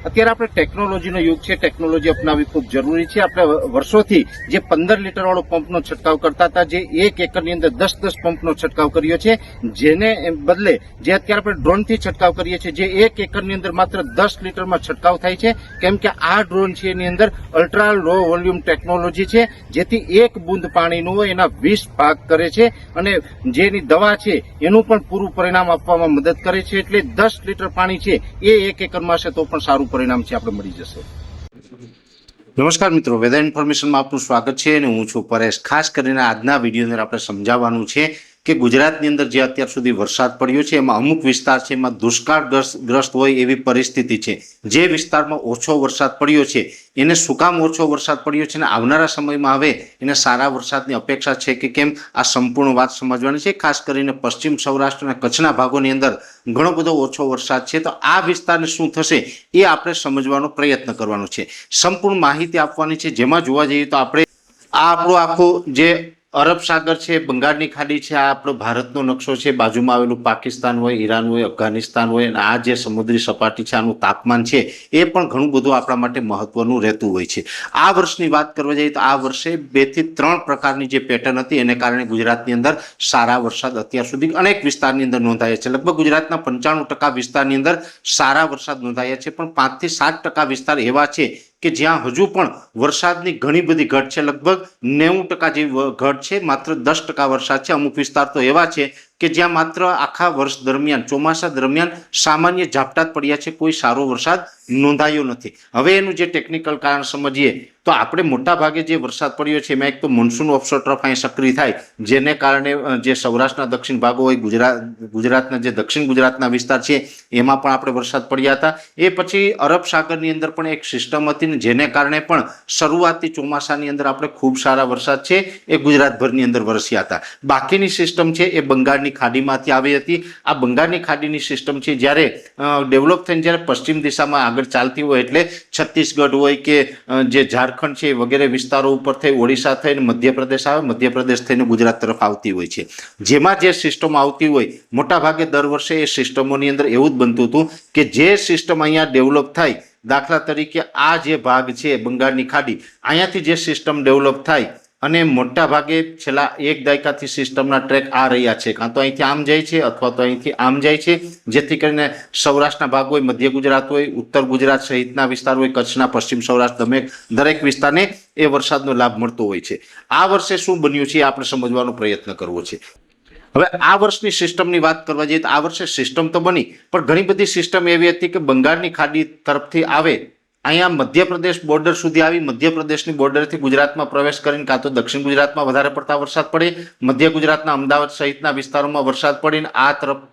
અત્યારે આપણે ટેકનોલોજીનો યુગ છે, ટેકનોલોજી અપનાવવી ખૂબ જરૂરી છે। આપણે વર્ષોથી જે 15 લીટર વાળો પંપનો છંટકાવ કરતા હતા, જે 1 એકરની અંદર 10-10 પંપનો છંટકાવ કર્યો છે, જેને બદલે જે અત્યારે આપણે ડ્રોનથી છંટકાવ કરીએ છીએ, જે 1 એકરની અંદર માત્ર 10 લીટરમાં છંટકાવ થાય છે, કેમ કે આ ડ્રોન છે એની અંદર અલ્ટ્રા લો વોલ્યુમ ટેકનોલોજી છે, જેથી 1 બૂંદ પાણીનું હોય એના 20 ભાગ કરે છે અને જેની દવા છે એનું પણ પૂરું પરિણામ આપવામાં મદદ કરે છે। એટલે 10 લીટર પાણી છે એ 1 એકરમાં હશે તો પણ સારું પરિણામ છે આપણે મળી જશે। નમસ્કાર મિત્રો, વેધર ઇન્ફોર્મેશનમાં આપનું સ્વાગત છે અને હું છું પરેશ। ખાસ કરીને આજના વિડીયોની અંદર આપણે સમજાવવાનું છે કે ગુજરાતની અંદર જે અત્યાર સુધી વરસાદ પડ્યો છે એમાં અમુક વિસ્તાર છે એમાં દુષ્કાળગ્રસ્ત હોય એવી પરિસ્થિતિ છે। જે વિસ્તારમાં ઓછો વરસાદ પડ્યો છે એને શું કામ ઓછો વરસાદ પડ્યો છે અને આવનારા સમયમાં હવે એને સારા વરસાદની અપેક્ષા છે કે કેમ, આ સંપૂર્ણ વાત સમજવાની છે। ખાસ કરીને પશ્ચિમ સૌરાષ્ટ્ર અને કચ્છના ભાગોની અંદર ઘણો બધો ઓછો વરસાદ છે, તો આ વિસ્તારને શું થશે એ આપણે સમજવાનો પ્રયત્ન કરવાનો છે। સંપૂર્ણ માહિતી આપવાની છે, જેમાં જોવા જઈએ તો આપણે આ આપણો આખો જે અરબ સાગર છે, બંગાળની ખાડી છે, આ આપણો ભારતનો નકશો છે, બાજુમાં આવેલું પાકિસ્તાન હોય, ઈરાન હોય, અફઘાનિસ્તાન હોય, અને આ જે સમુદ્રી સપાટી છે આનું તાપમાન છે એ પણ ઘણું બધું આપણા માટે મહત્વનું રહેતું હોય છે। આ વર્ષની વાત કરવા જઈએ તો આ વર્ષે 2 થી 3 પ્રકારની જે પેટર્ન હતી એને કારણે ગુજરાતની અંદર સારા વરસાદ અત્યાર સુધી અનેક વિસ્તારની અંદર નોંધાયા છે। લગભગ ગુજરાતના 95% વિસ્તારની અંદર સારા વરસાદ નોંધાયા છે, પણ 5 થી 7% વિસ્તાર એવા છે કે જ્યાં હજુ પણ વરસાદની ઘણી બધી ઘટ છે। લગભગ 90% જેવી ઘટ છે, માત્ર 10% વરસાદ છે। અમુક વિસ્તાર તો એવા છે કે જ્યાં માત્ર આખા વર્ષ દરમિયાન, ચોમાસા દરમિયાન સામાન્ય ઝાપટા જ પડ્યા છે, કોઈ સારો વરસાદ નોંધાયો નથી। હવે એનું જે ટેકનિકલ કારણ સમજીએ તો આપણે મોટા ભાગે જે વરસાદ પડ્યો છે એમાં એક તો મોન્સૂન ઓફશોર ટ્રફ અહીં સક્રિય થાય, જેને કારણે જે સૌરાષ્ટ્રના દક્ષિણ ભાગો હોય, ગુજરાતના જે દક્ષિણ ગુજરાતના વિસ્તાર છે એમાં પણ આપણે વરસાદ પડ્યા હતા। એ પછી અરબ સાગરની અંદર પણ એક સિસ્ટમ હતી ને જેને કારણે પણ શરૂઆતી ચોમાસાની અંદર આપણે ખૂબ સારા વરસાદ છે એ ગુજરાતભરની અંદર વરસ્યા હતા। બાકીની સિસ્ટમ છે એ બંગાળની ખાડીમાંથી આવી હતી। આ બંગાળની ખાડીની સિસ્ટમ છે જ્યારે ડેવલપ થઈને જ્યારે પશ્ચિમ દિશામાં આગળ ચાલતી હોય, એટલે છત્તીસગઢ હોય કે જે ઝારખંડ છે વગેરે વિસ્તારો ઉપર થઈ ઓડિશા થઈને મધ્યપ્રદેશ આવે, મધ્યપ્રદેશ થઈને ગુજરાત તરફ આવતી હોય છે। જેમાં જે સિસ્ટમ આવતી હોય મોટાભાગે દર વર્ષે એ સિસ્ટમોની અંદર એવું જ બનતું હતું કે જે સિસ્ટમ અહીંયા ડેવલપ થાય, દાખલા તરીકે આ જે ભાગ છે બંગાળની ખાડી, અહીંયાથી જે સિસ્ટમ ડેવલપ થાય અને મોટા ભાગે છેલ્લા 1 દાયકાથી સિસ્ટમના ટ્રેક આ રહ્યા છે, કાં તો અહીંથી આમ જાય છે અથવા તો અહીંથી આમ જાય છે, જેથી કરીને સૌરાષ્ટ્રના ભાગ હોય, મધ્ય ગુજરાત હોય, ઉત્તર ગુજરાત સહિતના વિસ્તાર હોય, કચ્છના પશ્ચિમ સૌરાષ્ટ્ર દરેક વિસ્તારને એ વરસાદનો લાભ મળતો હોય છે। આ વર્ષે શું બન્યું છે આપણે સમજવાનો પ્રયત્ન કરવો છે। હવે આ વર્ષની સિસ્ટમની વાત કરવા જઈએ તો આ વર્ષે સિસ્ટમ તો બની, પણ ઘણી બધી સિસ્ટમ એવી હતી કે બંગાળની ખાડી તરફથી આવે, અહીંયા મધ્યપ્રદેશ બોર્ડર સુધી આવી, મધ્યપ્રદેશની બોર્ડરથી ગુજરાતમાં પ્રવેશ કરીને કાં તો દક્ષિણ ગુજરાતમાં વધારે પડતા વરસાદ પડે, મધ્ય ગુજરાતના અમદાવાદ સહિતના વિસ્તારોમાં વરસાદ પડીને આ તરફ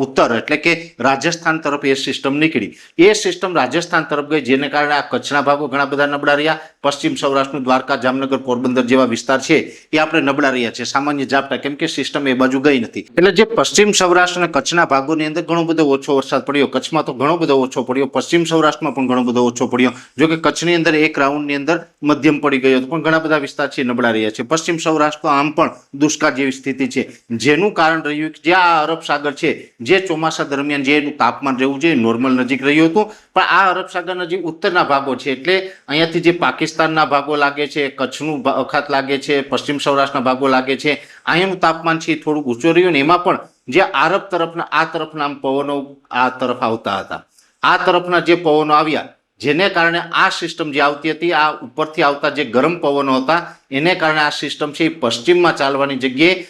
ઉત્તર એટલે કે રાજસ્થાન તરફ એ સિસ્ટમ નીકળી। એ સિસ્ટમ રાજસ્થાન તરફ ગઈ, જેને કારણે આ કચ્છના ભાગો ઘણા બધા નબળા રહ્યા, પશ્ચિમ સૌરાષ્ટ્રનું દ્વારકા, જામનગર, પોરબંદર જેવા વિસ્તાર છે એ આપણે નબળા રહ્યા છે સામાન્ય ઝાપટા, કેમ કે સિસ્ટમ એ બાજુ ગઈ નથી। એટલે જે પશ્ચિમ સૌરાષ્ટ્ર અને કચ્છના ભાગોની અંદર ઘણો બધો ઓછો વરસાદ પડ્યો, કચ્છમાં તો ઘણો બધો ઓછો પડ્યો, પશ્ચિમ સૌરાષ્ટ્રમાં પણ ઘણો બધો ઓછો પડ્યો। જો કે કચ્છની અંદર એક રાઉન્ડની અંદર મધ્યમ પડી ગયો હતો, પણ ઘણા બધા વિસ્તાર છે નબળા રહ્યા છે। પશ્ચિમ સૌરાષ્ટ્ર આમ પણ દુષ્કાળ જેવી સ્થિતિ છે, જેનું કારણ રહ્યું કે જે આ અરબ સાગર છે, જે ચોમાસા દરમિયાન જે એનું તાપમાન રહેવું જોઈએ નોર્મલ નજીક રહ્યું હતું, પણ આ અરબ સાગરના જે ઉત્તરના ભાગો છે, એટલે અહીંયાથી જે પાકિસ્તાનના ભાગો લાગે છે, કચ્છનું અખાત લાગે છે, પશ્ચિમ સૌરાષ્ટ્રના ભાગો લાગે છે, અહીંયાનું તાપમાન છે થોડુંક ઊંચું રહ્યું ને એમાં પણ જે આરબ તરફના આ તરફના પવનો આ તરફ આવતા હતા, આ તરફના જે પવનો આવ્યા, જેને કારણે આ સિસ્ટમ જે આવતી હતી, આ ઉપરથી આવતા જે ગરમ પવનો હતા એને કારણે આ સિસ્ટમ છે એ પશ્ચિમમાં ચાલવાની જગ્યાએ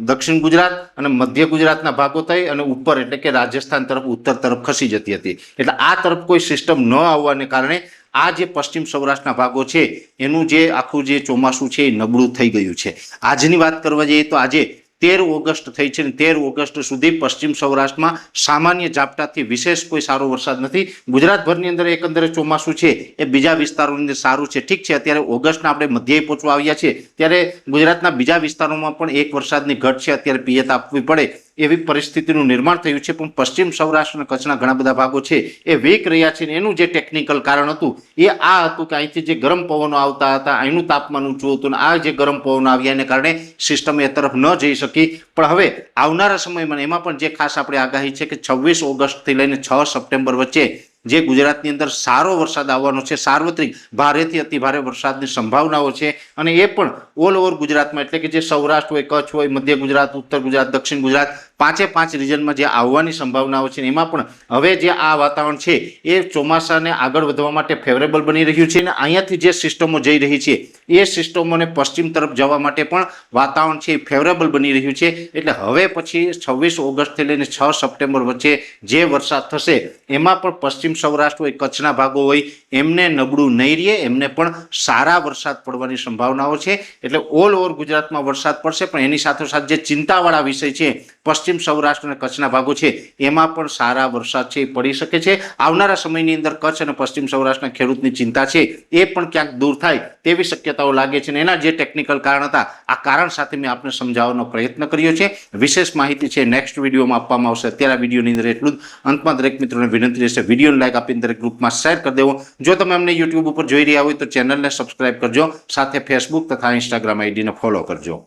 દક્ષિણ ગુજરાત અને મધ્ય ગુજરાતના ભાગો થઈ અને ઉપર એટલે કે રાજસ્થાન તરફ, ઉત્તર તરફ ખસી જતી હતી। એટલે આ તરફ કોઈ સિસ્ટમ ન આવવાને કારણે આ જે પશ્ચિમ સૌરાષ્ટ્રના ભાગો છે એનું જે આખું જે ચોમાસું છે એ નબળું થઈ ગયું છે। આજની વાત કરવા જઈએ તો આજે 13 ઓગસ્ટ થઈ છે ને 13 ઓગસ્ટ સુધી પશ્ચિમ સૌરાષ્ટ્રમાં સામાન્ય ઝાપટાથી વિશેષ કોઈ સારો વરસાદ નથી। ગુજરાતભરની અંદર એકંદરે ચોમાસું છે એ બીજા વિસ્તારોની અંદર સારું છે। ઠીક છે, અત્યારે ઓગસ્ટના આપણે મધ્યે પહોંચવા આવ્યા છે ત્યારે ગુજરાતના બીજા વિસ્તારોમાં પણ એક વરસાદની ઘટ છે, અત્યારે પિયત આપવી પડે એવી પરિસ્થિતિનું નિર્માણ થયું છે, પણ પશ્ચિમ સૌરાષ્ટ્ર અને કચ્છના ઘણા બધા ભાગો છે એ વીક રહ્યા છે। એનું જે ટેકનિકલ કારણ હતું એ આ હતું કે અહીંથી જે ગરમ પવનો આવતા હતા, અહીંનું તાપમાન ઊંચું હતું, આ જે ગરમ પવનો આવ્યાને કારણે સિસ્ટમ એ તરફ ન જઈ શકી। પણ હવે આવનારા સમયમાં એમાં પણ જે ખાસ આપણે આગાહી છે કે 26 ઓગસ્ટથી લઈને 6 સપ્ટેમ્બર વચ્ચે જે ગુજરાતની અંદર સારો વરસાદ આવવાનો છે, સાર્વત્રિક ભારેથી અતિ ભારે વરસાદની સંભાવનાઓ છે અને એ પણ ઓલ ઓવર ગુજરાતમાં, એટલે કે જે સૌરાષ્ટ્ર હોય, કચ્છ હોય, મધ્ય ગુજરાત, ઉત્તર ગુજરાત, દક્ષિણ ગુજરાત, 5 રીજનમાં જે આવવાની સંભાવનાઓ છે એમાં પણ હવે જે આ વાતાવરણ છે એ ચોમાસાને આગળ વધવા માટે ફેવરેબલ બની રહ્યું છે અને અહીંયાથી જે સિસ્ટમો જઈ રહી છે એ સિસ્ટમોને પશ્ચિમ તરફ જવા માટે પણ વાતાવરણ છે એ ફેવરેબલ બની રહ્યું છે. એટલે હવે પછી 26 ઓગસ્ટથી લઈને 6 સપ્ટેમ્બર વચ્ચે જે વરસાદ થશે એમાં પણ પશ્ચિમ સૌરાષ્ટ્ર હોય, કચ્છના ભાગો હોય એમને નબળું નહીં રહે, એમને પણ સારા વરસાદ પડવાની સંભાવનાઓ છે. એટલે ઓલ ઓવર ગુજરાતમાં વરસાદ પડશે, પણ એની સાથોસાથ જે ચિંતાવાળા વિષય છે પશ્ચિમ સૌરાષ્ટ્ર અને કચ્છના ભાગો છે એમાં પણ સારા વરસાદ છે એ પડી શકે છે. આવનારા સમયની અંદર કચ્છ અને પશ્ચિમ સૌરાષ્ટ્રના ખેડૂતની ચિંતા છે એ પણ ક્યાંક દૂર થાય તેવી શક્યતાઓ લાગે છે અને એના જે ટેકનિકલ કારણ હતા આ કારણ સાથે મેં આપને સમજાવવાનો પ્રયત્ન કર્યો છે. વિશેષ માહિતી છે નેક્સ્ટ વિડીયોમાં આપવામાં આવશે. અત્યારે આ વિડીયોની અંદર એટલું જ. અંતમાં દરેક મિત્રોને વિનંતી રહેશે વિડીયોને લાઈક આપીને દરેક ગ્રુપમાં શેર કરી દેવો. જો તમે અમને યુટ્યુબ ઉપર જોઈ રહ્યા હોય તો ચેનલને સબસ્ક્રાઇબ કરજો, સાથે ફેસબુક તથા ઇન્સ્ટાગ્રામ આઈડીને ફોલો કરજો.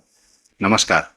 નમસ્કાર.